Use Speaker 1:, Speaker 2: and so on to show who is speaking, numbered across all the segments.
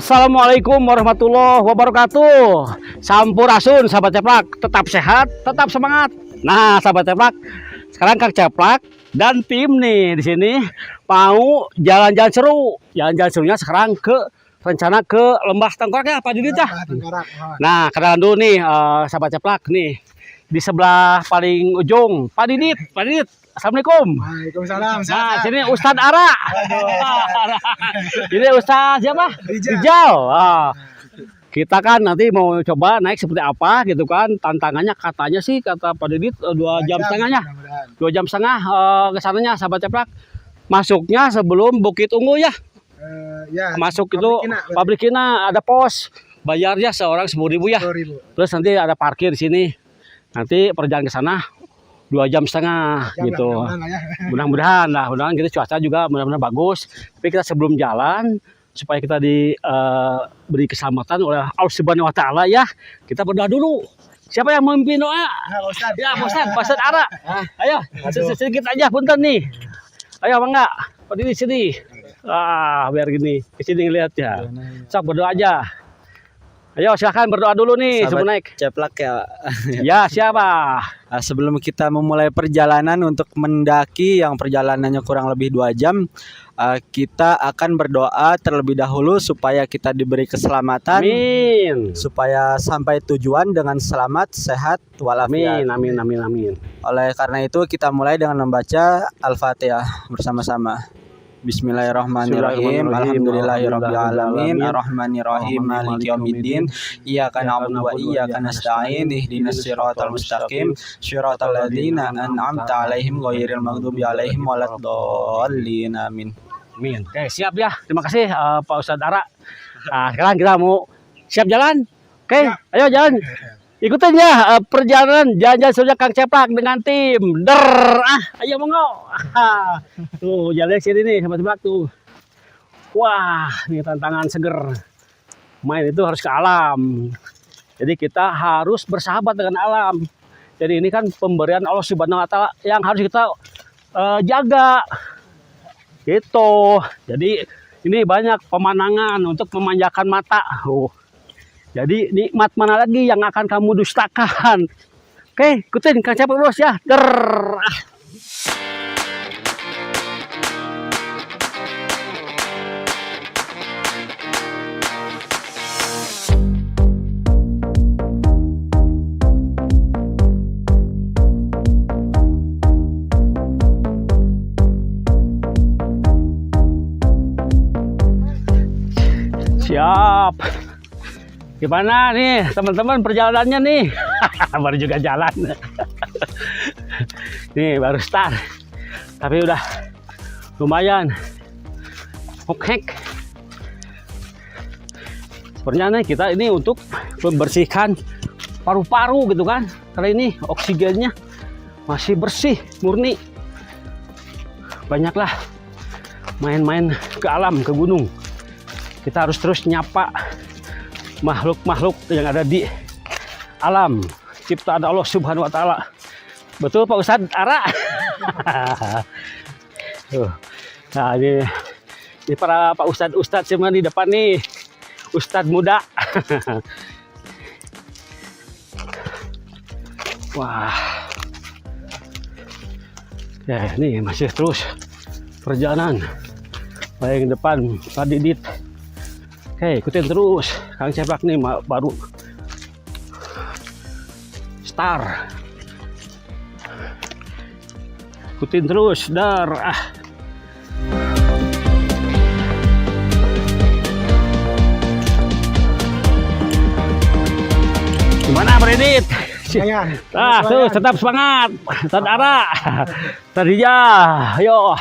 Speaker 1: Assalamualaikum warahmatullahi wabarakatuh. Sampurasun sahabat ceplak, tetap sehat, tetap semangat. Nah, sahabat ceplak, sekarang Kang Ceplak dan tim nih di sini mau jalan-jalan seru. Jalan-jalan serunya sekarang rencana ke Lembah Tengkorak ya, Pak Didit ya. Nah, kenalan dulu nih sahabat ceplak nih. Di sebelah paling ujung, Pak Didit. Assalamualaikum.
Speaker 2: Waalaikumsalam.
Speaker 1: Nah, sini Ustadz Ara. Ini Ustadz siapa? Rijal. Kita kan nanti mau coba naik seperti apa gitu kan. Tantangannya katanya sih kata Pak Didit 2 jam setengahnya. 2 jam setengah ke sananya sahabat ceplak. Masuknya sebelum Bukit Ungu ya.
Speaker 2: Ya,
Speaker 1: masuk itu pabrikina ada pos. Bayarnya seorang 10.000 ya.
Speaker 2: 10.000.
Speaker 1: Terus nanti ada parkir di sini. Nanti perjalanan ke sana 2 jam setengah gitu. Mudah-mudahan kita cuaca juga mudah-mudahan bagus. Tapi kita sebelum jalan supaya kita diberi keselamatan oleh Allah Subhanahu wa taala ya. Kita berdoa dulu. Siapa yang memimpin doa? Ya, Ustaz Ara. Ayo, sedikit aja punten nih. Ayo Bangga. Di sini. Biar gini. Ke sini ngeliat ya. Sok berdoa aja. Ayo silakan berdoa dulu nih sebelum naik.
Speaker 3: Ceplak ya.
Speaker 1: Ya siapa?
Speaker 3: Sebelum kita memulai perjalanan untuk mendaki yang perjalanannya kurang lebih 2 jam, kita akan berdoa terlebih dahulu supaya kita diberi keselamatan.
Speaker 1: Amin.
Speaker 3: Supaya sampai tujuan dengan selamat, sehat, walafiat.
Speaker 1: Amin.
Speaker 3: Oleh karena itu kita mulai dengan membaca Al-Fatihah bersama-sama. Bismillahirrahmanirrahim. Alhamdulillahirabbil alamin. Arrahmanirrahim. Maliki yaumiddin. Iyyaka na'budu wa iyyaka nasta'in. Ihdinas siratal mustaqim. Shiratal ladzina an'amta 'alaihim ghairil maghdubi 'alaihim waladdallin. Amin.
Speaker 1: Amin. Oke, siap ya. Terima kasih Pak Ustadz Ara. Nah, sekarang kita mau siap jalan. Oke, ayo jalan. Ikutin ya perjalanan jalan-jalan saja Kang Ceplak dengan tim. Ayo monggo. Tuh jalan sini nih sama Ceplak tuh. Wah, ini tantangan seger. Main itu harus ke alam. Jadi kita harus bersahabat dengan alam. Jadi ini kan pemberian Allah Subhanahu wa taala yang harus kita jaga. Gitu. Jadi ini banyak pemandangan untuk memanjakan mata. Jadi nikmat mana lagi yang akan kamu dustakan? Oke, ikutin Kang Ceplak terus ya. Siap. Gimana nih teman-teman perjalanannya nih? Baru juga jalan. Nih baru start. Tapi udah lumayan. Oke. Sebenarnya kita ini untuk membersihkan paru-paru gitu kan. Karena ini oksigennya masih bersih, murni. Banyaklah main-main ke alam, ke gunung. Kita harus terus nyapa makhluk-makhluk yang ada di alam ciptaan Allah Subhanahu wa taala. Betul Pak Ustadz Ara? Nah, ini para Pak Ustadz semua di depan nih. Ustadz muda. Wah. Ya, ini masih terus perjalanan. Paling depan Pak Didit. Oke, ikutin terus. Kang Ceplak nih baru start. Ikutin terus, Gimana Pak Didit? Tuh tetap semangat. Tadara. Tadija. Ayo.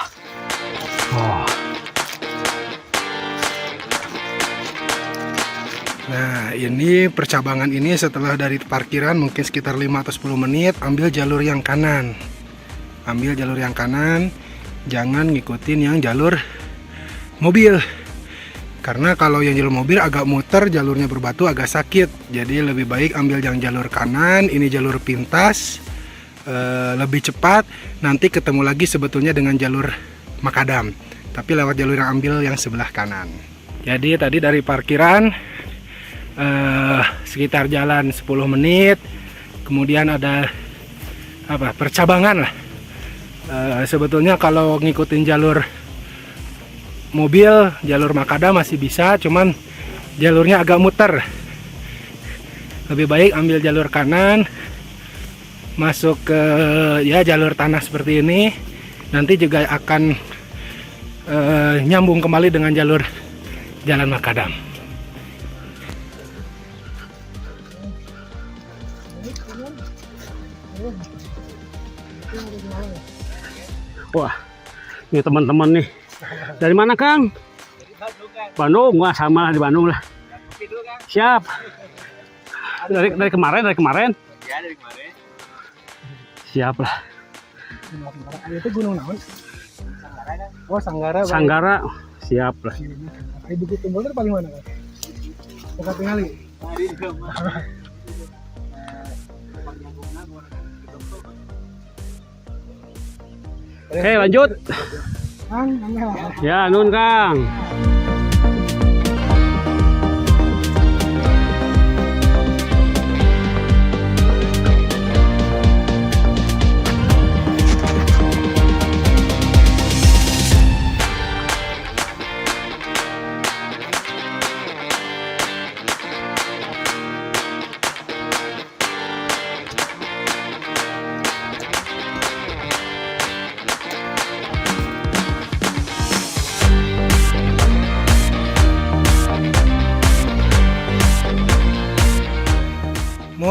Speaker 2: Nah, ini percabangan ini setelah dari parkiran mungkin sekitar 5 atau 10 menit, ambil jalur yang kanan. Jangan ngikutin yang jalur mobil. Karena kalau yang jalur mobil agak muter, jalurnya berbatu agak sakit. Jadi lebih baik ambil yang jalur kanan, ini jalur pintas, lebih cepat. Nanti ketemu lagi sebetulnya dengan jalur makadam. Tapi lewat jalur yang ambil yang sebelah kanan. Jadi tadi dari parkiran sekitar jalan 10 menit, kemudian ada percabangan lah. Sebetulnya kalau ngikutin jalur mobil, jalur makadam masih bisa, cuman jalurnya agak muter. Lebih baik ambil jalur kanan, masuk ke jalur tanah seperti ini. Nanti juga akan nyambung kembali dengan jalur jalan makadam.
Speaker 1: Wah, ini teman-teman nih. Dari mana, Kang? Bandung. Wah, sama lah di Bandung lah. Siap. Dari kemarin.
Speaker 3: Ya, dari kemarin.
Speaker 1: Siap lah.
Speaker 2: Itu gunung naon? Oh, Sanggara.
Speaker 1: Sanggara. Siap lah.
Speaker 2: Ibu Kumpul itu paling mana, Kang? Dekat tingali.
Speaker 1: Oke, lanjut.
Speaker 2: Kang,
Speaker 1: Ya, nun Kang.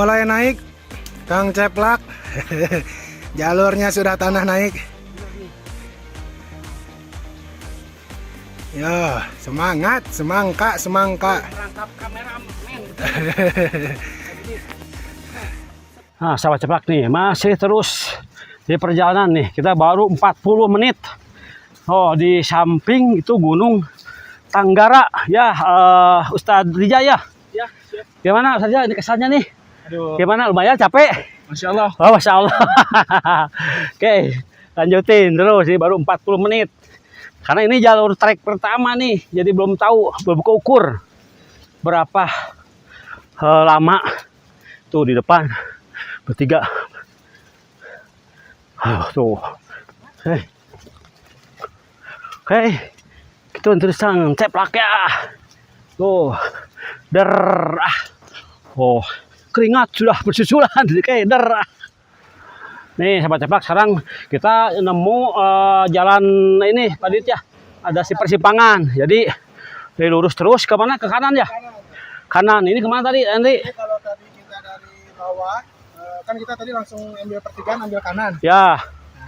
Speaker 2: mulai naik, Kang Ceplak. Jalurnya sudah tanah naik. Ya, semangat, semangka.
Speaker 1: Nah, sahabat Ceplak nih, masih terus di perjalanan nih. Kita baru 40 menit. Oh, di samping itu Gunung Tanggara. Ya, Ustadz Rija ya.
Speaker 3: Ya, siap.
Speaker 1: Gimana saja ini kesannya nih?
Speaker 3: Aduh.
Speaker 1: Gimana, lumayan capek?
Speaker 3: Masya Allah.
Speaker 1: Oh, Masya Allah. Oke, lanjutin terus sih, baru 40 menit. Karena ini jalur trek pertama nih, jadi belum tahu, belum keukur berapa lama. Tuh di depan bertiga. Tuh. Oke, itu interesting, Ceplak ya. Tuh, oh, keringat sudah bersusulan, kayak Nih, sahabat Ceplak, sekarang kita nemu jalan ini, Pak Dit ya. Ada si persimpangan. Jadi, lurus terus ke mana? Ke kanan ya? Kanan. Ini kemana tadi, Andi?
Speaker 2: Jadi kalau tadi kita dari bawah, kan kita tadi langsung ambil pertigaan, ambil kanan.
Speaker 1: Ya,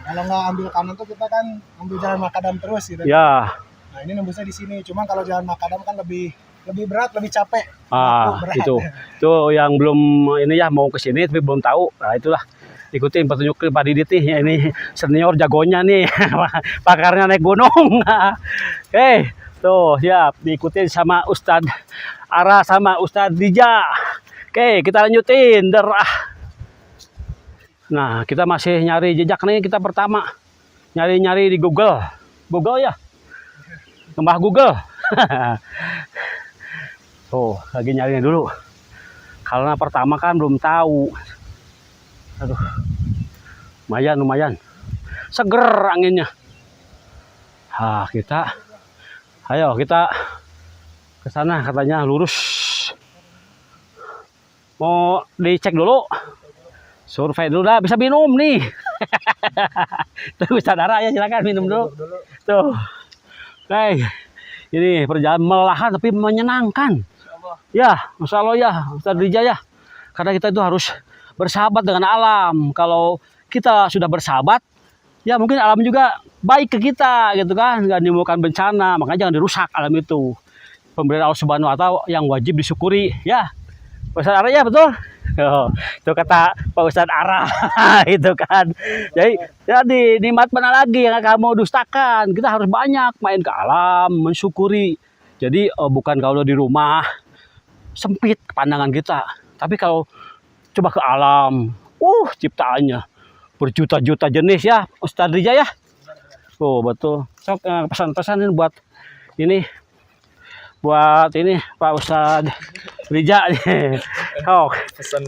Speaker 2: Nah, kalau nggak ambil kanan tuh kita kan ambil jalan makadam terus gitu.
Speaker 1: ya.
Speaker 2: Nah, ini nembusnya di sini. Cuma kalau jalan makadam kan lebih berat, lebih capek. Berat.
Speaker 1: Itu yang belum ini ya, mau ke sini tapi belum tahu. Nah, itulah. Ikutin petunjuk Pak Didit nih. Ya, ini senior jagonya nih. Pakarnya naik gunung. Oke, tuh siap. Diikutin sama Ustadz Ara sama Ustadz Rija. Oke, kita lanjutin. Nah, kita masih nyari jejak nih, kita pertama. Nyari-nyari di Google. Google ya? Mbah Google. Tuh, lagi nyarinya dulu. Karena pertama kan belum tahu. Aduh. Lumayan. Seger anginnya. Ayo kita ke sana, katanya lurus. Mau dicek dulu. Survei dulu dah, bisa minum nih. Tuh, saudara ya, silakan minum dulu. Tuh. Oke. Ini perjalanan melelahkan tapi menyenangkan. Ya, Masya Allah ya, Ustadz Rija ya. Karena kita itu harus bersahabat dengan alam. Kalau kita sudah bersahabat, ya mungkin alam juga baik ke kita gitu kan. Nggak menimbulkan bencana, makanya jangan dirusak alam itu. Pemberian Allah Subhanahu wa Ta'ala yang wajib disyukuri. Ya, Ustadz Ara ya betul. Oh, itu kata Pak Ustadz Ara. Itu kan. Jadi ya nikmat mana lagi yang kamu dustakan. Kita harus banyak main ke alam, mensyukuri. Jadi bukan kalau di rumah sempit pandangan kita, tapi kalau coba ke alam, ciptaannya berjuta-juta jenis ya, Ustadz Rija ya. Oh betul. Sok pesan-pesan buat ini, buat ini Pak Ustadz Rija nih. Sok.
Speaker 4: Pesan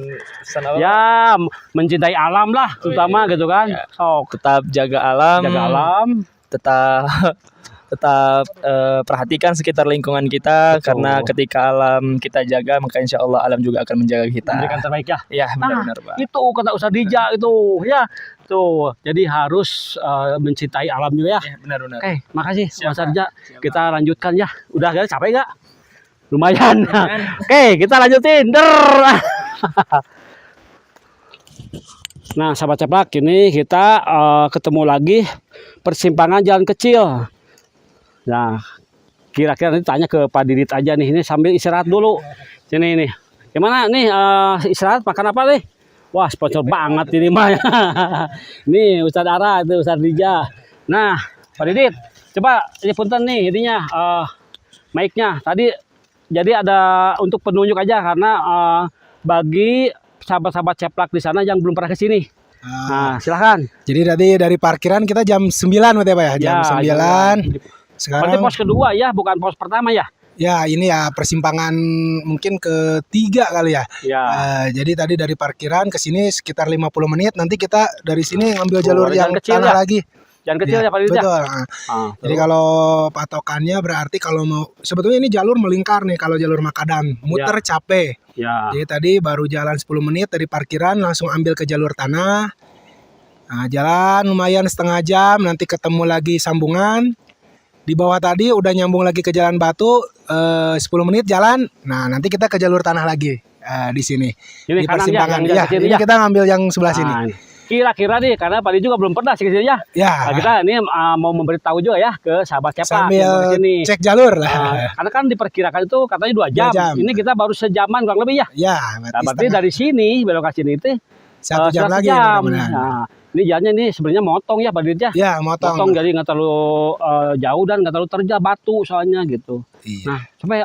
Speaker 4: apa?
Speaker 1: Ya, mencintai alam lah terutama gitu kan.
Speaker 4: Ya.
Speaker 1: Sok,
Speaker 4: Tetap jaga alam.
Speaker 1: jaga alam.
Speaker 4: Tetap perhatikan sekitar lingkungan kita.
Speaker 1: Betul.
Speaker 4: Karena ketika alam kita jaga, maka insya Allah alam juga akan menjaga kita.
Speaker 1: Memberikan terbaik ya.
Speaker 4: Ya, benar-benar Pak.
Speaker 1: Itu kata Ustadz Rija itu ya. Tuh, jadi harus mencintai alam juga ya.
Speaker 4: Ya, benar-benar.
Speaker 1: Oke, makasih
Speaker 4: Siap,
Speaker 1: Mas Rija.
Speaker 4: Siap,
Speaker 1: Kita lanjutkan ya. Udah gak capek gak? Lumayan. Oke, kita lanjutin. Der. Nah, sahabat ceplak, ini kita ketemu lagi persimpangan jalan kecil. Nah, kira-kira nanti tanya ke Pak Didit aja nih. Ini sambil istirahat dulu. Sini nih. Gimana nih istirahat makan apa nih? Wah, sponsor banget ini mah. Nih Ustadz Ara, itu Ustadz Rija. Nah, Pak Didit, coba ini punten nih ininya mic-nya. Tadi jadi ada untuk penunjuk aja karena bagi sahabat-sahabat ceplak di sana yang belum pernah ke sini. Nah, silahkan.
Speaker 2: Jadi tadi dari parkiran kita jam 9 berarti Pak ya? Jam 9. Sekarang
Speaker 1: Berarti pos kedua ya, bukan pos pertama ya?
Speaker 2: ya ini ya persimpangan mungkin ketiga kali ya.
Speaker 1: Ya.
Speaker 2: Jadi tadi dari parkiran ke sini sekitar 50 menit. Nanti kita dari sini ngambil jalur
Speaker 1: ada
Speaker 2: yang
Speaker 1: jalan kecil
Speaker 2: tanah
Speaker 1: ya?
Speaker 2: lagi.
Speaker 1: Jalan kecil ya Pak Didit ya?
Speaker 2: Betul. Jadi
Speaker 1: terus?
Speaker 2: kalau patokannya berarti kalau mau sebetulnya ini jalur melingkar nih kalau jalur makadam, muter capek.
Speaker 1: Ya.
Speaker 2: Jadi tadi baru jalan 10 menit dari parkiran langsung ambil ke jalur tanah. Nah, jalan lumayan setengah jam, nanti ketemu lagi sambungan. Di bawah tadi udah nyambung lagi ke jalan batu 10 menit jalan. Nah, nanti kita ke jalur tanah lagi di sini.
Speaker 1: Ini
Speaker 2: Di
Speaker 1: kanan ya,
Speaker 2: persimpangan.
Speaker 1: yang
Speaker 2: Ya,
Speaker 1: kecil
Speaker 2: ini
Speaker 1: ya?
Speaker 2: kita ngambil yang sebelah sini.
Speaker 1: Nah, kira-kira nih karena Pak Didit juga belum pernah sih ke sini ya.
Speaker 2: Ya,
Speaker 1: Nah, kita ini mau memberitahu juga ya ke sahabat ceplak
Speaker 2: sambil
Speaker 1: yang ke sini.
Speaker 2: cek jalur lah.
Speaker 1: Karena kan diperkirakan itu katanya 2 jam.
Speaker 2: 2 jam.
Speaker 1: Ini kita baru sejaman kurang lebih ya.
Speaker 2: Ya,
Speaker 1: Nah, berarti dari sini belok ke sini itu
Speaker 2: 1 jam lagi
Speaker 1: jam.
Speaker 2: mudah-mudahan.
Speaker 1: Nah, ini jalannya ini sebenarnya motong ya Pak Didit ya.
Speaker 2: Ya, motong.
Speaker 1: Jadi nggak terlalu jauh dan nggak terlalu terjal batu soalnya gitu.
Speaker 2: Iya.
Speaker 1: Nah, coba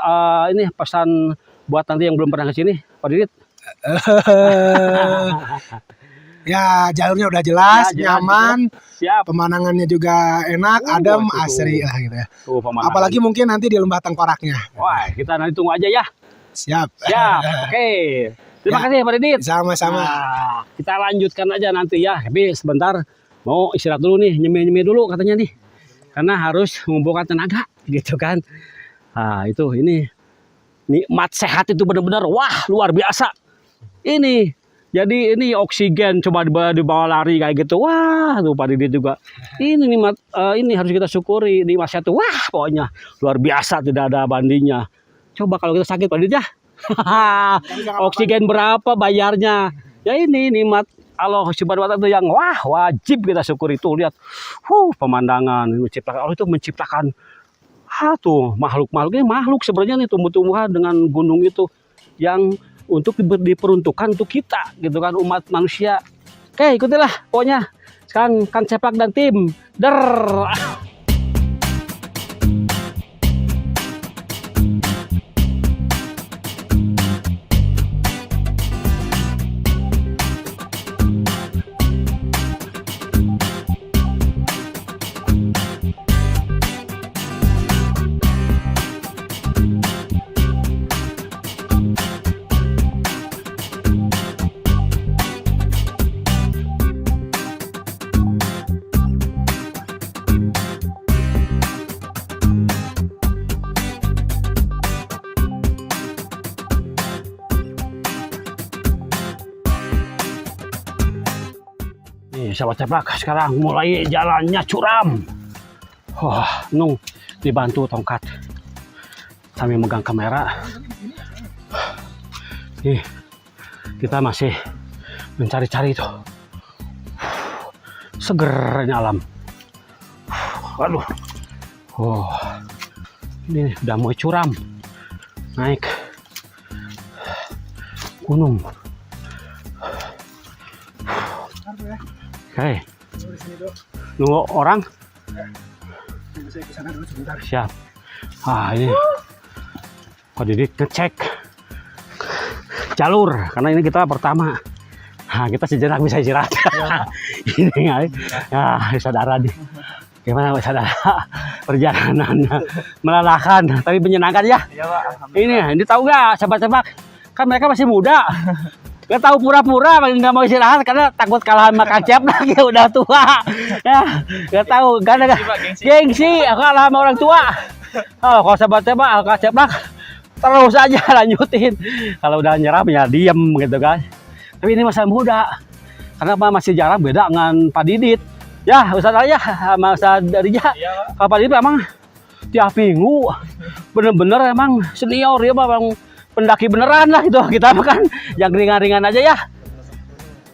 Speaker 1: ini pesan buat nanti yang belum pernah ke sini Pak Didit.
Speaker 2: Ya, jalurnya udah jelas,
Speaker 1: Ya, jelas,
Speaker 2: nyaman,
Speaker 1: Siap.
Speaker 2: pemandangannya juga enak, adem,
Speaker 1: itu.
Speaker 2: asri lah gitu ya.
Speaker 1: Tuh, pemandangan.
Speaker 2: Apalagi mungkin nanti di lembah tengkoraknya.
Speaker 1: Wah, kita nanti tunggu aja ya.
Speaker 2: Siap.
Speaker 1: Siap. Oke. Terima
Speaker 2: Ya.
Speaker 1: kasih Pak Didit.
Speaker 2: Sama-sama.
Speaker 1: Nah, kita lanjutkan aja nanti ya. Tapi sebentar mau istirahat dulu nih, nyemil-nyemil dulu katanya nih. Karena harus mengumpulkan tenaga gitu kan. Nah, itu ini nikmat sehat itu benar-benar wah luar biasa. Ini jadi ini oksigen coba dibawa lari kayak gitu. Wah, tuh Pak Didit juga. Ini nikmat ini harus kita syukuri nikmat sehat tuh. Wah, pokoknya luar biasa tidak ada bandingnya. Coba kalau kita sakit Pak Didit ya. Oksigen berapa bayarnya? Ya ini nikmat Allah Subhanahu wa taala yang wah wajib kita syukuri itu. Lihat pemandangan menciptakan Allah itu menciptakan tuh makhluk-makhluk ini makhluk sebenarnya nih tumbuh-tumbuhan dengan gunung itu yang untuk diperuntukkan untuk kita gitu kan umat manusia. Oke, ikutilah pokoknya. Sekarang Kang Ceplak dan tim. Der. Nih, sahabat ceplak, sekarang mulai jalannya curam. Wah, Nung dibantu tongkat sambil megang kamera. Nih, kita masih mencari-cari itu. Segernya alam. Waduh. Ini udah mulai curam. Naik gunung. Oke. Nunggu orang. Siap. Ini Pak Didit ngecek jalur karena ini kita pertama. Nah, kita sejenak bisa istirahat. Ini ya, saudara nih. Gimana Mas Saudara? Perjalanannya melelahkan tapi menyenangkan ya.
Speaker 4: Iya Pak.
Speaker 1: Ini tahu nggak sahabat tebak? Kan mereka masih muda. Gak tahu pura-pura nggak mau istirahat karena takut kalah sama Kang Ceplak ya udah tua. Ya, gak tahu gak ada gengsi kalah sama orang tua. Oh, kalau sahabat tebak Kang Ceplak terus aja lanjutin. Kalau udah nyerah ya diem gitu kan. Tapi ini masih muda. Karena masih jarang beda dengan Pak Didit. Ya, Ustaz aja sama Ustaz Rija. Kalau Pak Didit memang tiap minggu bener-bener emang senior ya bang. Pendaki beneran lah gitu. Kita makan yang ringan-ringan aja ya.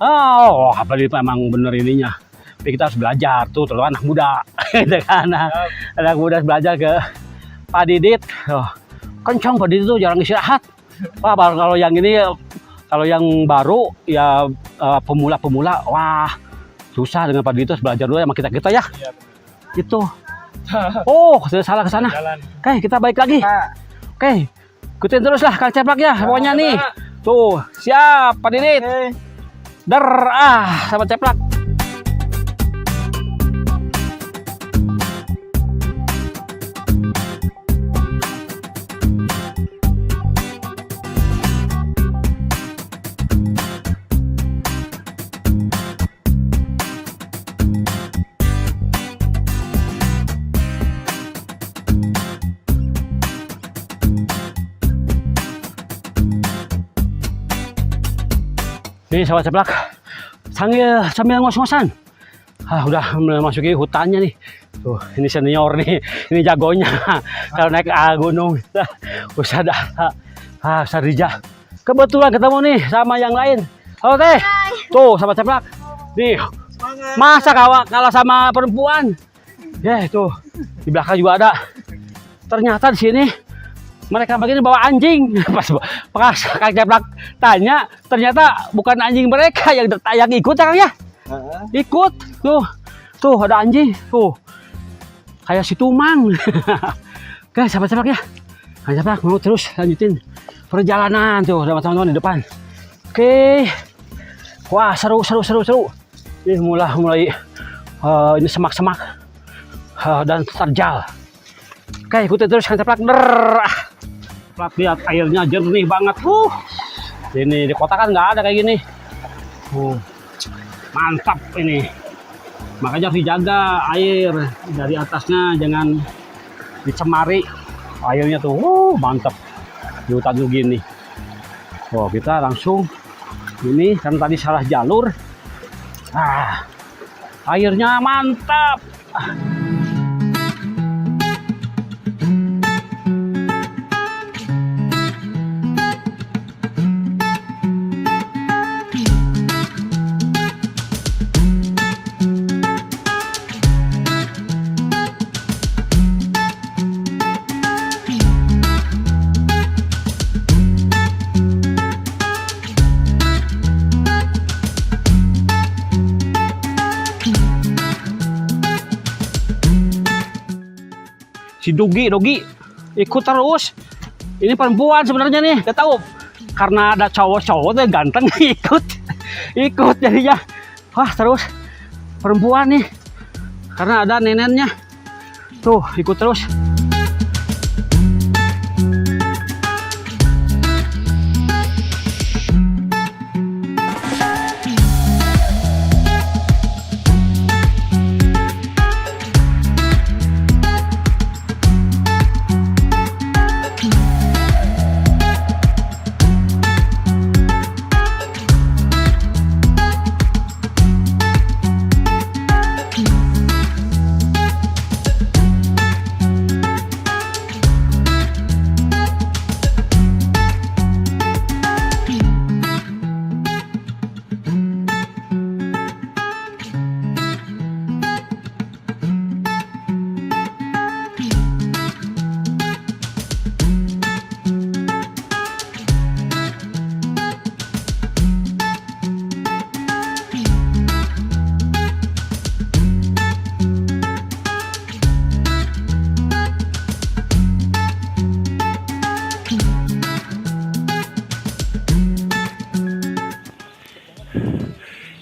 Speaker 1: Oh, Pak Didit memang bener ininya. Tapi kita harus belajar tuh anak muda. Gitu kan. Anak muda harus belajar ke Pak Didit. Oh, kencang Pak Didit tuh jarang istirahat. Wah, kalau yang ini kalau yang baru ya pemula-pemula wah susah dengan Pak Didit harus belajar dulu sama kita ya.
Speaker 4: Iya,
Speaker 1: Itu. Oh, saya salah ke sana. Oke, kita balik lagi. Oke. Ikutin terus lah Kang Ceplak ya. Pokoknya nih. Tuh, siap Pak Didit. Sama Ceplak. Ini sahabat Ceplak sambil ngos-ngosan. Udah memasuki hutannya nih. Tuh, ini senior nih, ini jagonya. Kalau naik gunung, Ustaz Rija. Kebetulan ketemu nih sama yang lain. Halo Teh. Tuh sahabat Ceplak. Nih, masa kalah sama perempuan? Ya tuh di belakang juga ada. Ternyata di sini mereka begini bawa anjing. Pas Kang Ceplak tanya, ternyata bukan anjing mereka yang ikut ya Kang ya. Ikut tuh ada anjing tuh kayak si Tumang. Oke sahabat Ceplak ya, Kang Ceplak mau terus lanjutin perjalanan tuh sama teman-teman di depan. Oke, wah seru. Ini mulai ini semak-semak dan terjal. Oke, ikutin terus Kang Ceplak. Lihat airnya jernih banget. Ini di kota kan nggak ada kayak gini. Mantap ini. Makanya harus dijaga air dari atasnya, jangan dicemari. Airnya tuh mantap di hutan gini. Kita langsung ini karena tadi salah jalur. Airnya mantap. Si Dogi ikut terus. Ini perempuan sebenarnya nih, gak tahu karena ada cowok-cowok tuh ganteng ikut jadinya. Wah terus perempuan nih karena ada neneknya tuh ikut terus.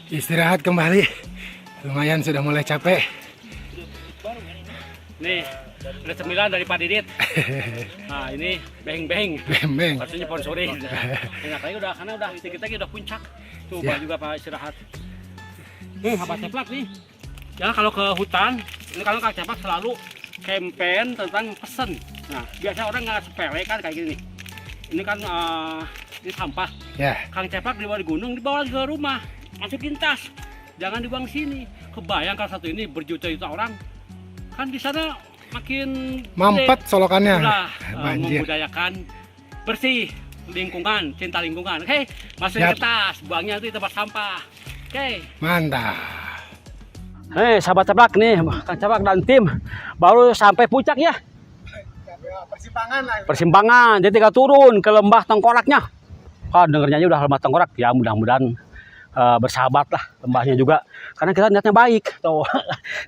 Speaker 2: Istirahat kembali. Lumayan sudah mulai capek.
Speaker 1: Nih, ada 9 dari Pak Didit. Nah, ini beng-beng.
Speaker 2: Beng.
Speaker 1: Maksudnya sponsorin. Enak lagi udah, karena udah kita udah puncak. Coba juga Pak istirahat. Sahabat ceplak nih. Ya kalau ke hutan, ini kalau Kang Ceplak selalu campaign tentang pesen. Nah, biasa orang nggak sepele kan kayak gini. Ini kan ini sampah.
Speaker 2: Ya.
Speaker 1: Kang Ceplak dibawa di gunung, dibawa lagi ke rumah, masukin tas. Jangan dibuang sini. Kebayang kalau satu ini berjuta-juta orang, kan di sana makin
Speaker 2: Mampet solokannya.
Speaker 1: udah
Speaker 2: Banjir.
Speaker 1: membudayakan bersih lingkungan, cinta lingkungan. Oke, masukin
Speaker 2: Yap.
Speaker 1: ke tas, buangnya itu di tempat sampah. Oke.
Speaker 2: Mantap.
Speaker 1: Sahabat Ceplak nih, Kang Ceplak dan tim baru sampai puncak ya.
Speaker 2: Persimpangan lah.
Speaker 1: Persimpangan, jadi tinggal turun ke lembah Tengkoraknya. Dengernya aja udah lembah Tengkorak, ya mudah-mudahan bersahabat lah lembahnya juga. Karena kita niatnya baik. Tuh,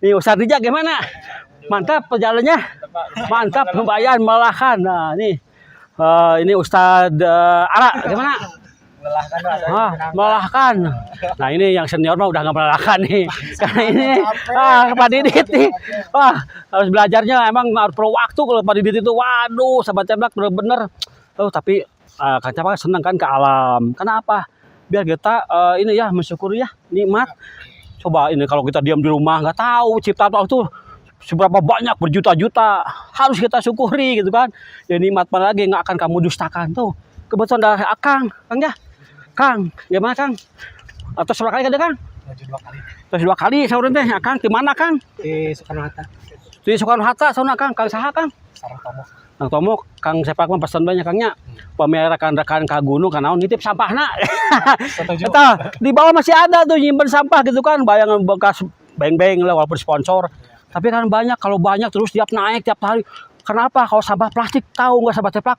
Speaker 1: nih Ustadz Rija gimana? Mantap perjalanannya, mantap pembayan melahkan. Nah nih, ini Ustadz Ara gimana? Melahkan. Nah ini yang senior mah udah nggak melahkan nih. Karena ini Pak Didit nih. Wah harus belajarnya emang harus perlu waktu kalau Pak Didit itu. Waduh sahabat Ceplak bener-bener. Tapi Kang Ceplak seneng kan ke alam. Kenapa? Biar kita ini ya mensyukuri ya nikmat. Coba ini kalau kita diam di rumah nggak tahu ciptaan Allah itu seberapa banyak berjuta-juta. Harus kita syukuri gitu kan. Ya nikmat mana lagi nggak akan kamu dustakan tuh. Kebetulan dari Kang ya. Kang, gimana Kang? Atau berapa kali Kang?
Speaker 2: 2 kali.
Speaker 1: Terus 2 kali saurin teh, Kang. Di mana Kang?
Speaker 2: Di Soekarno-Hatta.
Speaker 1: Di Soekarno-Hatta sauna Kang. Kang saha Kang?
Speaker 2: Sarang Tomo.
Speaker 1: Kang Tomo, Kang Ceplak mah pesan banyak Kangnya. Pamer rekan-rekan ka gunung ka naon nitip sampahna. Eta di bawah masih ada tuh nyimpen sampah gitu kan, bayangan bekas beng-beng lah walaupun sponsor. Tapi kan banyak, kalau banyak terus tiap naik tiap hari. Kenapa? Kalau sampah plastik tahu nggak sahabat Ceplak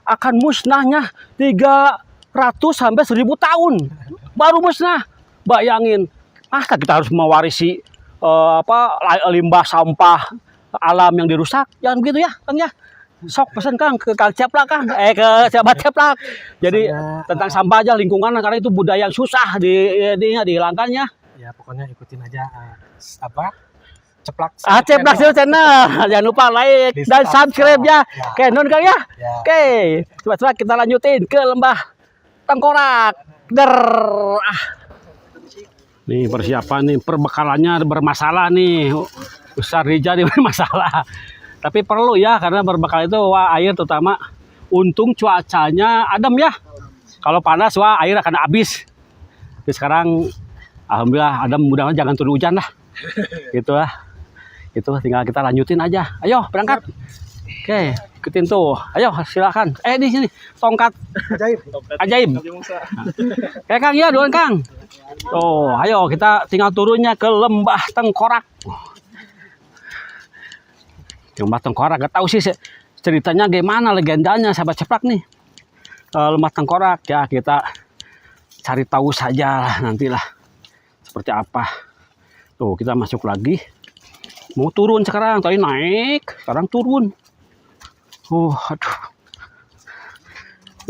Speaker 1: akan musnahnya 300 sampai 1000 tahun baru musnah. Bayangin, masa kita harus mewarisi limbah sampah alam yang dirusak? Jangan begitu ya, Kang ya. Sok pesan Kang ke Kang Ceplak Kang, ke sahabat Ceplak. Jadi tentang sampah aja lingkungan karena itu budaya yang susah dihilangkannya.
Speaker 2: Ya pokoknya ikutin aja Ceplak.
Speaker 1: Ceplak channel. Jangan lupa like dan subscribe ya. Oke, nun Kang ya. Oke, coba kita lanjutin ke lembah Tengkorak. Nih persiapan nih, perbekalannya bermasalah nih. Ustadz Rija nih bermasalah. Tapi perlu ya karena berbekal itu air terutama. Untung cuacanya adem ya. Kalau panas air akan habis. Tapi sekarang alhamdulillah adem, mudah-mudahan jangan turun hujan lah. Gitu lah. Itu tinggal kita lanjutin aja. Ayo berangkat. Oke, ikutin tuh. Ayo silakan. Di sini tongkat ajaib. Oke Kang ya, duluan Kang. Tuh, ayo kita tinggal turunnya ke lembah Tengkorak. Lembah Tengkorak, gak tahu sih ceritanya gimana, legendanya sahabat Ceplak nih. Lembah Tengkorak ya kita cari tahu saja lah nantilah seperti apa. Tuh kita masuk lagi. Mau turun sekarang, tadi naik, sekarang turun. Aduh.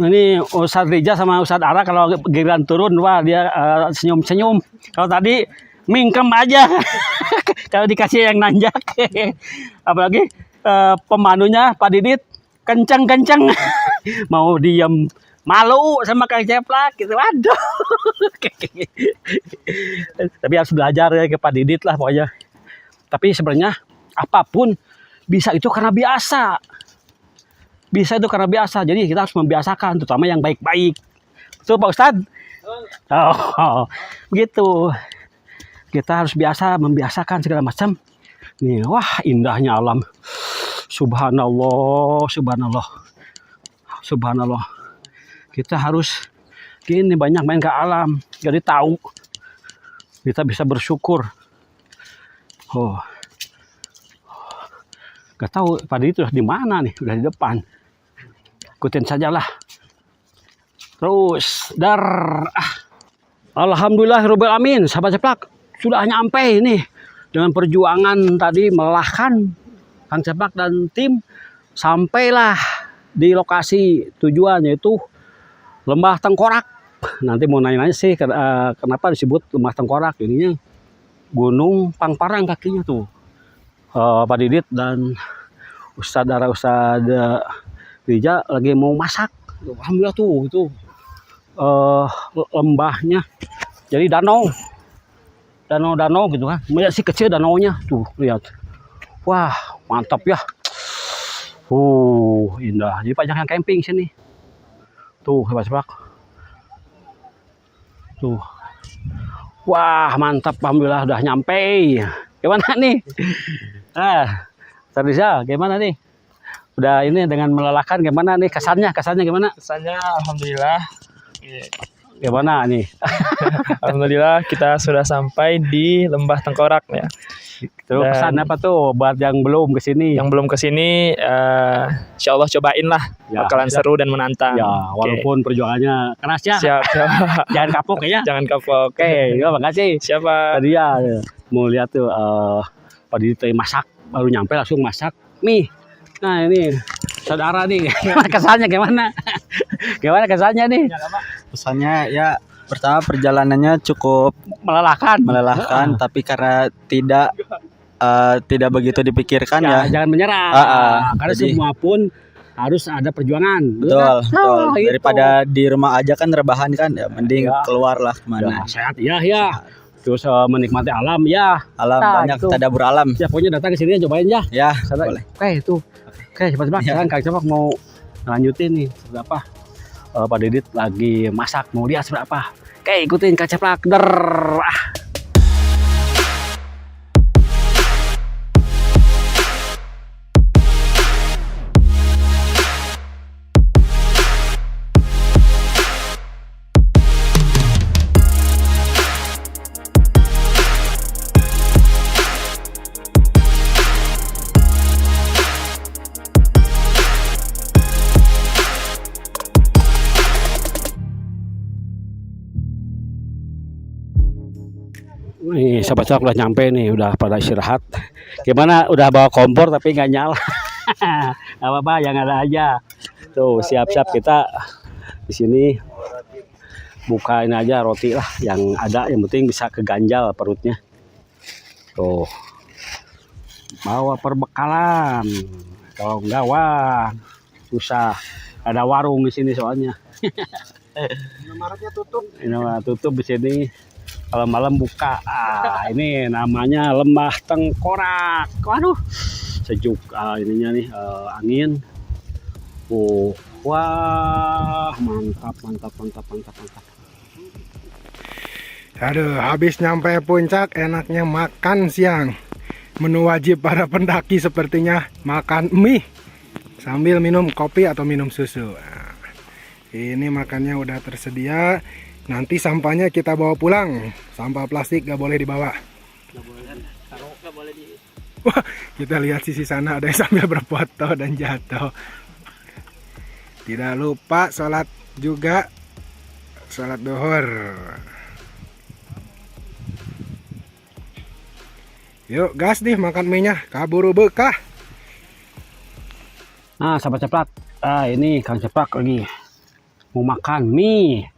Speaker 1: Ini Ustadz Rija sama Ustadz Ara kalau giliran turun, wah dia senyum-senyum. Kalau tadi mingkem aja. Kalau dikasih yang nanjak. Apalagi pemandunya Pak Didit kenceng-kenceng. Mau diem, malu sama Kang Ceplak gitu. Waduh. Tapi harus belajar ya ke Pak Didit lah pokoknya. Tapi sebenarnya apapun bisa itu karena biasa. Bisa itu karena biasa. Jadi kita harus membiasakan, terutama yang baik-baik. Betul Pak Ustadz? Begitu. Kita harus membiasakan segala macam. Nih, wah indahnya alam. Subhanallah, subhanallah. Subhanallah. Kita harus gini banyak main ke alam. Jadi tahu. Kita bisa bersyukur. Gak tahu pada itu di mana nih, udah di depan. Ikutin sajalah. Terus Alhamdulillahirabbil alamin, sahabat Ceplak sudah nyampe ini dengan perjuangan tadi melelahkan Kang Ceplak dan tim, sampailah di lokasi tujuan yaitu Lembah Tengkorak. Nanti mau nanya-nanya sih kenapa disebut Lembah Tengkorak, ininya Gunung Pangparang kakinya tuh. Pak Didit dan Ustadz Rija lagi mau masak. Alhamdulillah tuh itu lembahnya. Jadi danau gitu kan. Melihat si kecil danaunya tuh lihat. Wah mantap ya. Indah. Jadi banyak yang camping sini. Tuh hebat. Tuh. Wah mantap, alhamdulillah udah nyampe. Gimana nih? Sarisa, gimana nih? Udah ini dengan melelahkan gimana nih kesannya gimana?
Speaker 4: Kesannya alhamdulillah.
Speaker 1: Gimana nih?
Speaker 4: Alhamdulillah kita sudah sampai di Lembah Tengkorak ya.
Speaker 1: Terus
Speaker 4: Dan
Speaker 1: pesan apa tuh buat yang belum kesini?
Speaker 4: yang belum kesini, insya Allah cobain lah,
Speaker 1: Ya,
Speaker 4: bakalan seru dan menantang.
Speaker 1: Ya,
Speaker 4: Oke.
Speaker 1: walaupun perjuangannya keras ya.
Speaker 4: Siap.
Speaker 1: Jangan kapok ya.
Speaker 4: Jangan kapok.
Speaker 1: Oke, ya makasih.
Speaker 4: Siapa?
Speaker 1: Tadi ya mau lihat tuh Pak Didit masak, baru nyampe langsung masak mie. Nah ini saudara nih, gimana kesannya gimana? Gimana kesannya nih?
Speaker 3: Pesannya ya pertama perjalanannya cukup
Speaker 1: Melelahkan.
Speaker 3: tapi karena tidak begitu dipikirkan ya.
Speaker 1: Jangan menyerah. Karena
Speaker 3: Jadi-
Speaker 1: semua pun harus ada perjuangan.
Speaker 3: Betul.
Speaker 1: Itu.
Speaker 3: Daripada di rumah aja kan rebahan kan, ya mending
Speaker 1: Ya.
Speaker 3: keluarlah
Speaker 1: Ya,
Speaker 3: kemana.
Speaker 1: sehat ya. Terus menikmati alam ya.
Speaker 3: Alam
Speaker 1: Nah,
Speaker 3: banyak
Speaker 1: itu.
Speaker 3: tadabur alam.
Speaker 1: Ya pokoknya datang ke sini cobain ya.
Speaker 3: Ya,
Speaker 1: Sana.
Speaker 3: boleh.
Speaker 1: Oke itu. Oke cepat-cepat.
Speaker 3: Ya.
Speaker 1: Sekarang Kang Cepak mau lanjutin nih berapa? Pak Didit lagi masak mau lihat berapa? Oke ikutin Kang Cepak. Nih sobat-sobat udah nyampe nih, udah pada istirahat. Gimana? Udah bawa kompor tapi nggak nyala. Gak apa-apa, yang ada aja. Tuh siap-siap kita di sini buka ini aja roti lah yang ada, yang penting bisa keganjal perutnya. Tuh bawa perbekalan. Kalau enggak wah susah. Ada warung di sini soalnya.
Speaker 2: Maraknya tutup.
Speaker 1: Ini mah tutup di sini. Kalau malam buka. Ini namanya Lembah Tengkorak. Waduh, sejuk ininya nih angin. Wah, mantap.
Speaker 2: Aduh, habis nyampe puncak enaknya makan siang. Menu wajib para pendaki sepertinya makan mie sambil minum kopi atau minum susu. Nah, ini makannya udah tersedia. Nanti sampahnya kita bawa pulang. Sampah plastik gak boleh dibawa. Wah, kita lihat sisi sana ada yang sambil berfoto dan jatuh. Tidak lupa sholat juga. Sholat duhur. Yuk gas nih makan mie-nya. Kaburu bekah.
Speaker 1: Nah, sahabat ceplak. Ini Kang Ceplak lagi mau makan mie.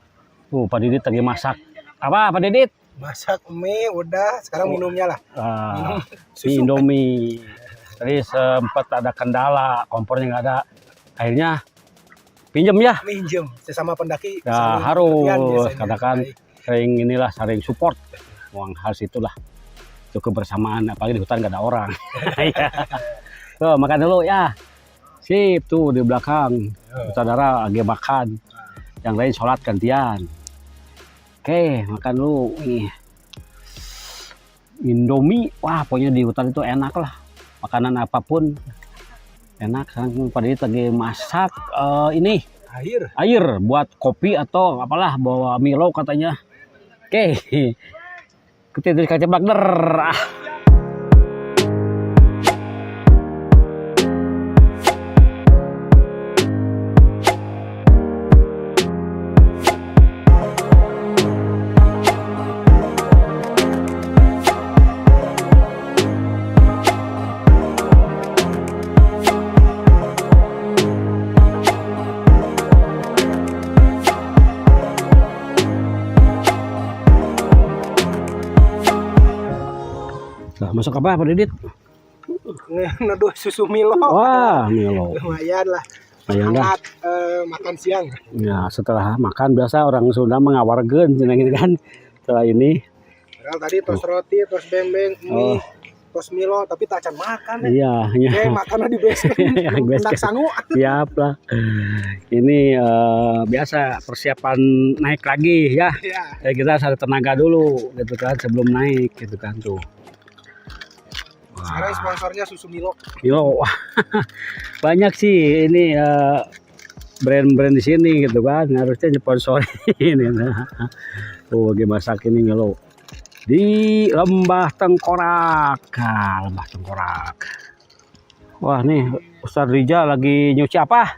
Speaker 1: Pak Didit lagi masak. Apa Pak Didit?
Speaker 2: Masak mie udah, sekarang minumnya lah.
Speaker 1: Mie Indomie. Tadi sempat ada kendala, kompornya nggak ada. Akhirnya pinjem ya.
Speaker 2: Minjem sesama pendaki.
Speaker 1: Ya
Speaker 2: saling
Speaker 1: harus,
Speaker 2: pengertian biasanya.
Speaker 1: katakan sering support. Uang harus itulah. Itu kebersamaan, apalagi di hutan nggak ada orang. Tuh makan dulu ya. Sip tuh di belakang. Saudara lagi makan. Yang lain sholat gantian. Oke, makan dulu. Indomie, wah pokoknya di hutan itu enak lah. Makanan apapun enak. Sekarang Pak Didit lagi masak ini air buat kopi atau apalah, bawa Milo katanya. Oke, ikutin dari Kang Ceplak. Masuk apa Pak Didit?
Speaker 2: neduh susu Milo.
Speaker 1: Wah, Milo.
Speaker 2: Lumayan lah.
Speaker 1: Lumayan dah.
Speaker 2: Hangat, makan siang.
Speaker 1: Ya, setelah makan biasa orang Sunda mengawargeun cenah gitu kan. Setelah ini
Speaker 2: Padahal tadi tos roti, tos beng-beng, mie,
Speaker 1: Oh.
Speaker 2: tos Milo, tapi tak can makan.
Speaker 1: iya,
Speaker 2: Oke,
Speaker 1: iya.
Speaker 2: makannya di base
Speaker 1: Yang base
Speaker 2: camp.
Speaker 1: camp.
Speaker 2: Sangu.
Speaker 1: Siap lah. Ini biasa persiapan naik lagi ya.
Speaker 2: Ya.
Speaker 1: Kita harus ada tenaga dulu gitu kan sebelum naik gitu kan tuh.
Speaker 2: Sekarang sponsornya susu Milo.
Speaker 1: Milo, wah, banyak sih ini brand-brand di sini gitu kan harusnya sponsorin ini. Nah. Tuh bagi masak ini Milo di Lembah Tengkorak. Nah, Lembah Tengkorak. Wah nih Ustadz Rija lagi nyuci apa?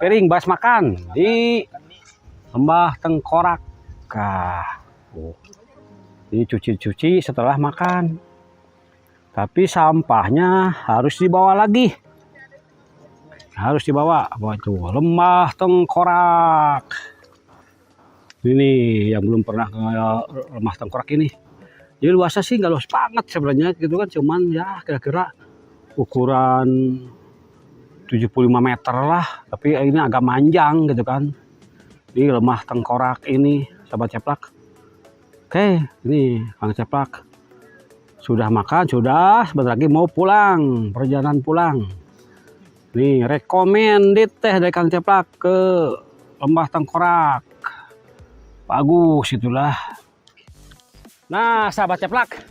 Speaker 1: Piring bas makan di Lembah Tengkorak. Nah, ini cuci-cuci setelah makan. Tapi sampahnya harus dibawa lagi. Harus dibawa. Tuh, Lembah Tengkorak. Ini yang belum pernah ke Lembah Tengkorak ini. Jadi luasnya sih nggak luas banget sebenarnya gitu kan. Cuman ya kira-kira ukuran 75 meter lah. Tapi ini agak manjang gitu kan. Di Lembah Tengkorak ini, sahabat ceplak. Oke, ini Kang Ceplak. Sudah makan, sudah sebentar lagi mau pulang, perjalanan pulang. Nih recommended teh dari Kang Ceplak ke Lembah Tengkorak. Bagus itulah. Nah, sahabat Ceplak,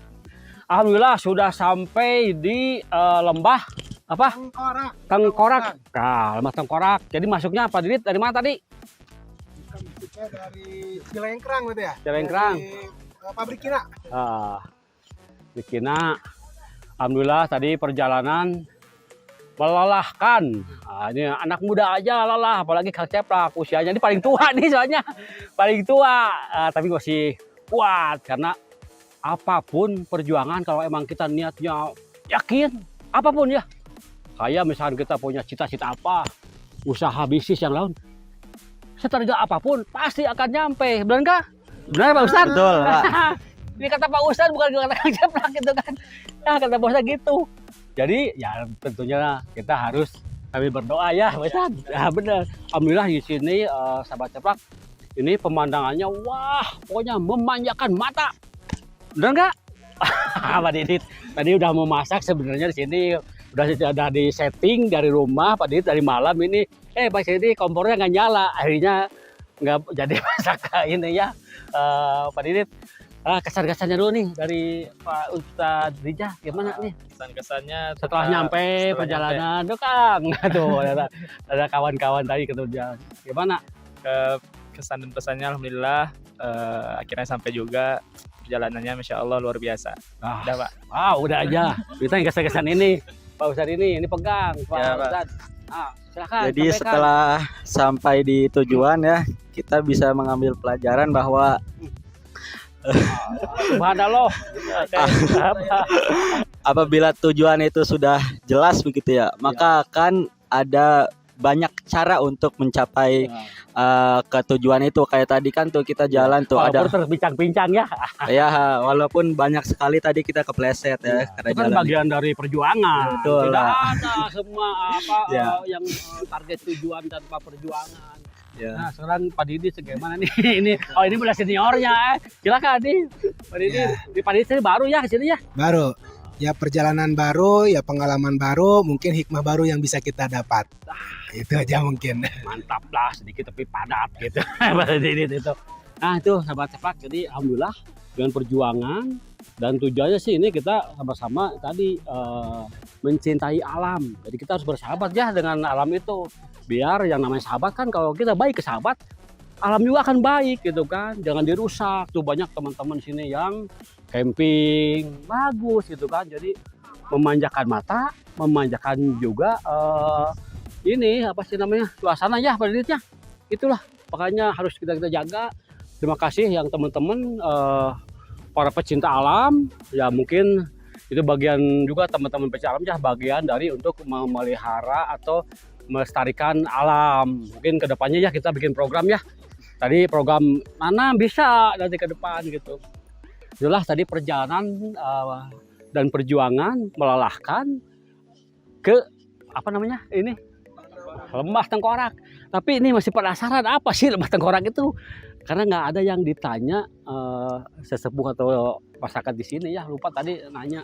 Speaker 1: alhamdulillah sudah sampai di Lembah apa?
Speaker 2: Tengkorak.
Speaker 1: Tengkorak. Nah, Lembah Tengkorak. Jadi masuknya apa Didit? Dari mana tadi?
Speaker 2: Masuknya dari Cilengkrang gitu ya?
Speaker 1: Cilengkrang.
Speaker 2: Dari pabrik Kina.
Speaker 1: Bikina, alhamdulillah tadi perjalanan melelahkan. Nah, ini anak muda aja lelah, apalagi Kang Ceplak usianya ini paling tua nih soalnya paling tua, tapi masih kuat karena apapun perjuangan kalau emang kita niatnya yakin apapun ya. Kayak misalkan kita punya cita-cita apa, usaha bisnis yang lain, setelah apapun pasti akan nyampe, benar nggak? Benar Pak Ustadz?
Speaker 3: Betul, Pak.
Speaker 1: Ini kata Pak Ustadz bukan kata Kang Ceplak gitu kan. Nah kata Pak Ustadz gitu. Jadi ya tentunya kita harus sambil berdoa ya Pak Ustadz. Ya benar. Alhamdulillah di sini sahabat Ceplak ini pemandangannya wah pokoknya memanjakan mata. Benar nggak? Pak Didit tadi udah mau masak sebenarnya di sini udah di setting dari rumah Pak Didit dari malam ini. Pak Didit kompornya nggak nyala akhirnya nggak jadi masak ini ya Pak Didit. Kesan-kesannya dulu nih dari Pak Ustadz Rija gimana nih?
Speaker 4: Kesan-kesannya
Speaker 1: Setelah nyampe perjalanan tuh Kang. Tuh ada kawan-kawan tadi ketemu jalan. Gimana?
Speaker 4: Kesan dan pesannya alhamdulillah akhirnya sampai juga. Perjalanannya Masya Allah luar biasa. Udah Pak.
Speaker 1: Udah aja. Kita yang kesan-kesan ini. Pak Ustadz ini pegang Pak
Speaker 4: Ya, Pak.
Speaker 1: Ustadz. Silakan.
Speaker 3: Jadi
Speaker 1: sampaikan.
Speaker 3: setelah sampai di tujuan ya, kita bisa mengambil pelajaran bahwa
Speaker 1: Subhanallah.
Speaker 3: apabila tujuan itu sudah jelas begitu ya, maka akan ada banyak cara untuk mencapai ke tujuan itu. Kayak tadi kan tuh kita jalan tuh
Speaker 1: Walaupun
Speaker 3: ada
Speaker 1: terbincang-bincang ya.
Speaker 3: ya walaupun banyak sekali tadi kita kepleset ya karena
Speaker 1: Itu kan
Speaker 3: jalan.
Speaker 1: bagian dari perjuangan.
Speaker 3: Betul,
Speaker 1: Tidak
Speaker 3: Pak.
Speaker 1: ada semua apa
Speaker 3: Ya.
Speaker 1: yang target tujuan tanpa perjuangan.
Speaker 3: Ya.
Speaker 1: Nah, sekarang Pak Didi bagaimana nih? Ini udah seniornya. Silakan nih. Pak Didi, di Pak Didi baru ya ke sini ya.
Speaker 2: Baru. Ya perjalanan baru, ya pengalaman baru, mungkin hikmah baru yang bisa kita dapat. Itu aja mungkin.
Speaker 1: Mantap lah, sedikit tapi padat gitu. Pak Didi itu. Nah, itu sahabat Ceplak. Jadi alhamdulillah dengan perjuangan dan tujuannya sih ini kita sama-sama tadi mencintai alam. Jadi kita harus bersahabat ya dengan alam itu. Biar yang namanya sahabat kan kalau kita baik ke sahabat, alam juga akan baik gitu kan. Jangan dirusak. Tuh banyak teman-teman sini yang camping bagus gitu kan. Jadi memanjakan mata, memanjakan juga ini apa sih namanya suasana ya Pak Didit ya. Itulah makanya harus kita jaga. Terima kasih yang teman-teman para pecinta alam ya, mungkin itu bagian juga teman-teman pecinta alam ya, bagian dari untuk memelihara atau melestarikan alam. Mungkin kedepannya ya kita bikin program ya. Tadi program mana bisa nanti ke depan gitu. Itulah tadi perjalanan dan perjuangan melelahkan ke apa namanya ini Lembah Tengkorak. Tapi ini masih penasaran apa sih Lembah Tengkorak itu? Karena nggak ada yang ditanya sesepuh atau masyarakat di sini ya. Lupa tadi nanya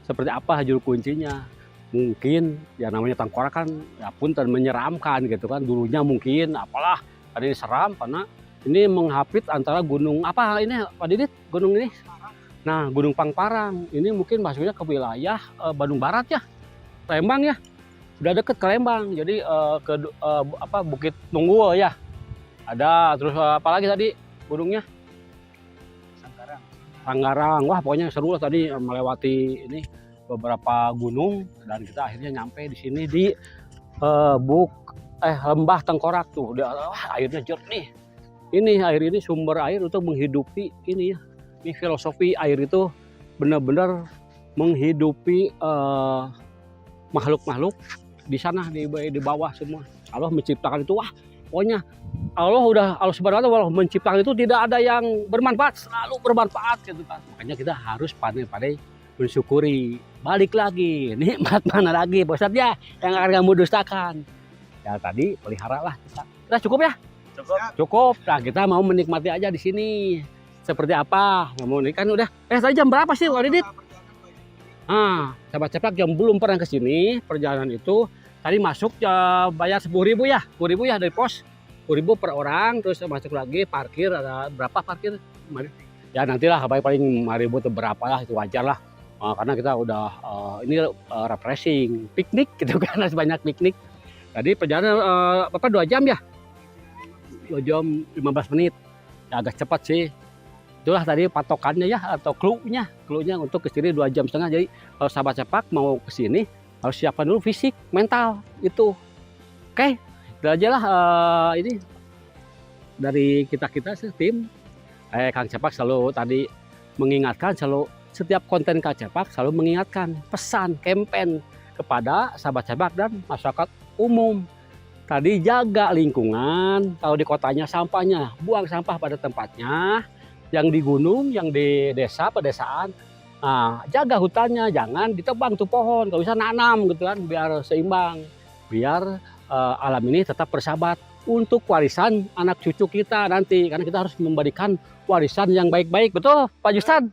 Speaker 1: seperti apa juru kuncinya. Mungkin ya namanya Tengkorak kan ya punten menyeramkan gitu kan. Dulunya mungkin apalah tadi seram karena ini menghapit antara gunung apa ini Pak Didit gunung ini. Nah Gunung Pangparang ini mungkin masuknya ke wilayah Bandung Barat ya, Lembang ya. Udah deket ke Lembang, jadi ke Bukit Nunggul ya. Ada terus apa lagi tadi gunungnya? Sanggarang. Wah pokoknya seru lah tadi melewati ini beberapa gunung dan kita akhirnya nyampe di sini di Lembah Tengkorak tuh. Wah, airnya jernih. Ini air ini sumber air untuk menghidupi ini ya. Ini filosofi air itu benar-benar menghidupi makhluk-makhluk di sana di bawah semua. Allah menciptakan itu wah pokoknya Allah subhanahu wa ta'ala menciptakan itu tidak ada yang bermanfaat, selalu bermanfaat gitu kan. Makanya kita harus pandai-pandai mensyukuri. Balik lagi, nikmat mana lagi Pak Ustadz ya yang akan kamu dustakan. Ya tadi peliharalah kita. Kita cukup ya? Cukup. Nah kita mau menikmati aja di sini. Seperti apa? Mau kan udah. Tadi jam berapa sih Pak Didit? Sahabat ceplak yang belum pernah ke sini perjalanan itu tadi masuk bayar 10.000 ya, 10.000 ya dari pos, 10.000 per orang, terus masuk lagi parkir ada berapa parkir? Ya nantilah paling 5.000 atau berapa lah itu wajar lah, karena kita udah ini refreshing, piknik gitu kan banyak piknik. Tadi perjalanan Bapak 2 jam ya, 2 jam 15 menit, ya, agak cepat sih. Itulah tadi patokannya ya atau clue-nya untuk ke sini 2,5 jam. Jadi kalau sahabat cepak mau ke sini harus siapkan dulu fisik, mental itu. Oke, itu aja lah ini dari kita tim. Kang Cepak selalu tadi mengingatkan setiap konten Kang Cepak selalu mengingatkan pesan campaign kepada sahabat cepak dan masyarakat umum. Tadi jaga lingkungan, kalau di kotanya sampahnya buang sampah pada tempatnya. Yang di gunung, yang di desa, pedesaan, jaga hutannya, jangan ditebang tuh pohon, kalau bisa nanam gitu kan, biar seimbang, biar alam ini tetap bersahabat untuk warisan anak cucu kita nanti, karena kita harus memberikan warisan yang baik-baik, betul Pak Jusan?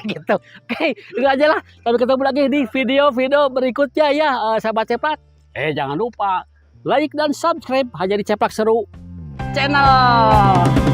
Speaker 1: Gitu. Oke, itu aja lah, sampai ketemu lagi di video-video berikutnya ya sahabat ceplak. Jangan lupa like dan subscribe hanya di Ceplak Seru Channel.